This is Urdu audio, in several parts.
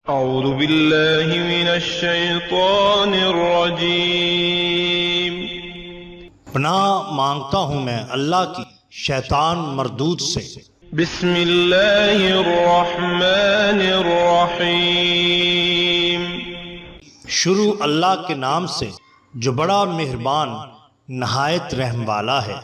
اعوذ باللہ من الشیطان الرجیم۔ پناہ مانگتا ہوں میں اللہ کی شیطان مردود سے۔ بسم اللہ الرحمن الرحیم۔ شروع اللہ کے نام سے جو بڑا مہربان نہایت رحم والا ہے۔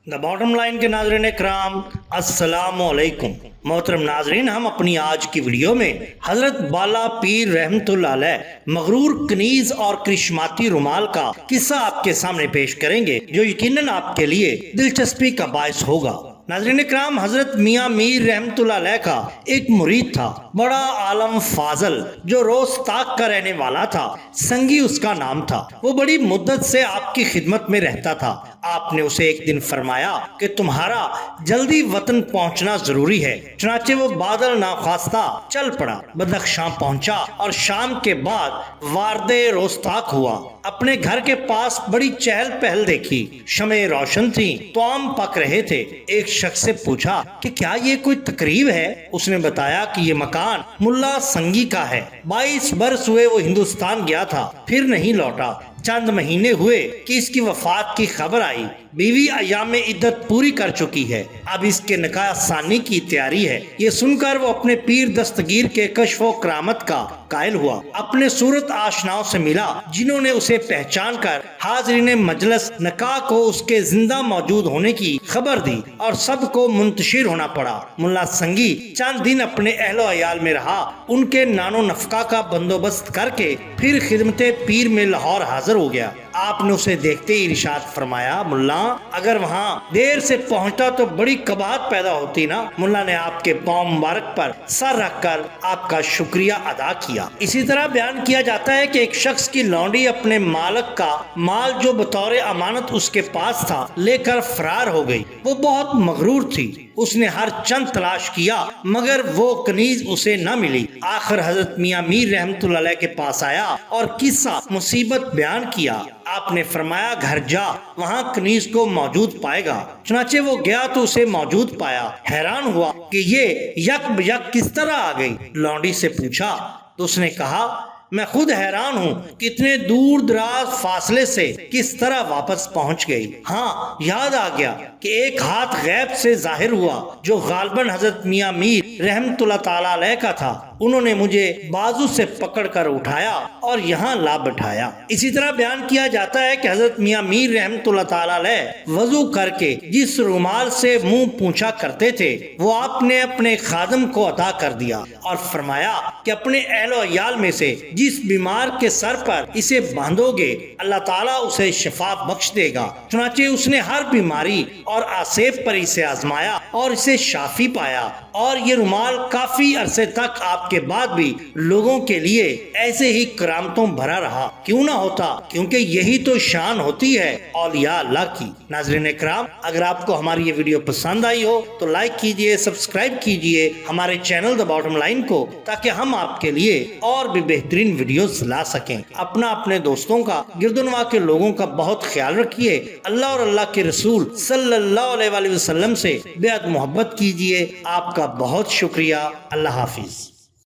دا باٹم لائن کے ناظرین اکرام، السلام علیکم۔ محترم ناظرین، ہم اپنی آج کی ویڈیو میں حضرت بالا پیر رحمت اللہ علیہ مغرور کنیز اور کرشماتی رومال کا قصہ آپ کے سامنے پیش کریں گے جو یقیناً آپ کے لیے دلچسپی کا باعث ہوگا۔ ناظرین اکرام، حضرت میاں میر رحمت اللہ علیہ کا ایک مرید تھا، بڑا عالم فاضل، جو روز تاک کا رہنے والا تھا۔ سنگی اس کا نام تھا۔ وہ بڑی مدت سے آپ کی خدمت میں رہتا تھا۔ آپ نے اسے ایک دن فرمایا کہ تمہارا جلدی وطن پہنچنا ضروری ہے۔ چنانچہ وہ بادل ناخواستہ چل پڑا، بدخشاں پہنچا اور شام کے بعد وارد روستاک ہوا۔ اپنے گھر کے پاس بڑی چہل پہل دیکھی، شمعیں روشن تھیں، طعام پک رہے تھے۔ ایک شخص سے پوچھا کہ کیا یہ کوئی تقریب ہے؟ اس نے بتایا کہ یہ مکان ملا سنگی کا ہے۔ 22 برس ہوئے وہ ہندوستان گیا تھا، پھر نہیں لوٹا۔ چند مہینے ہوئے کہ اس کی وفات کی خبر آئی۔ بیوی ایام عدت پوری کر چکی ہے، اب اس کے نکاح ثانی کی تیاری ہے۔ یہ سن کر وہ اپنے پیر دستگیر کے کشف و کرامت کا قائل ہوا۔ اپنے صورت آشناؤں سے ملا، جنہوں نے اسے پہچان کر حاضرین مجلس نکاح کو اس کے زندہ موجود ہونے کی خبر دی اور سب کو منتشر ہونا پڑا۔ ملا سنگی چند دن اپنے اہل و عیال میں رہا، ان کے نان و نفقہ کا بندوبست کر کے پھر خدمت پیر میں لاہور حاضر ہو گیا۔ آپ نے اسے دیکھتے ہی ارشاد فرمایا، ملا اگر وہاں دیر سے پہنچتا تو بڑی قباحت پیدا ہوتی نا۔ ملا نے آپ کے پاؤں مبارک پر سر رکھ کر آپ کا شکریہ ادا کیا۔ اسی طرح بیان کیا جاتا ہے کہ ایک شخص کی لونڈی اپنے مالک کا مال جو بطور امانت اس کے پاس تھا لے کر فرار ہو گئی۔ وہ بہت مغرور تھی، اس نے ہر چند تلاش کیا مگر وہ کنیز اسے نہ ملی۔ آخر حضرت میاں میر رحمت اللہ علیہ کے پاس آیا اور قصہ مصیبت بیان کیا۔ آپ نے فرمایا گھر جا، وہاں کنیز کو موجود پائے گا۔ چنانچہ وہ گیا تو اسے موجود پایا، حیران ہوا کہ یہ یک بیک کس طرح آ گئی۔ لونڈی سے پوچھا تو اس نے کہا میں خود حیران ہوں کہ اتنے دور دراز فاصلے سے کس طرح واپس پہنچ گئی۔ ہاں، یاد آ گیا کہ ایک ہاتھ غیب سے ظاہر ہوا جو غالباً حضرت میاں میر رحمت اللہ تعالی علیہ کا تھا۔ انہوں نے مجھے بازو سے پکڑ کر اٹھایا اور یہاں لا بٹھایا۔ اسی طرح بیان کیا جاتا ہے کہ حضرت میاں میر رحمت اللہ تعالی علیہ وضو کر کے جس رومال سے منہ پونچھا کرتے تھے وہ آپ نے اپنے خادم کو عطا کر دیا اور فرمایا کہ اپنے اہل و عیال میں سے جس بیمار کے سر پر اسے باندھو گے اللہ تعالیٰ اسے شفا بخش دے گا۔ چنانچہ اس نے ہر بیماری اور آسیب پر اسے آزمایا اور اسے شافی پایا، اور یہ رومال کافی عرصے تک آپ کے بعد بھی لوگوں کے لیے ایسے ہی کرامتوں بھرا رہا۔ کیوں نہ ہوتا، کیونکہ یہی تو شان ہوتی ہے اولیاء اللہ کی۔ ناظرین اکرام، اگر آپ کو ہماری یہ ویڈیو پسند آئی ہو تو لائک کیجئے، سبسکرائب کیجئے ہمارے چینل دا باٹم لائن کو، تاکہ ہم آپ کے لیے اور بھی بہترین ویڈیوز لا سکیں۔ اپنے دوستوں کا، گرد و نواح کے لوگوں کا بہت خیال رکھیے۔ اللہ اور اللہ کے رسول صلی اللہ علیہ وسلم سے بے حد محبت کیجئے۔ آپ کا بہت شکریہ۔ اللہ حافظ۔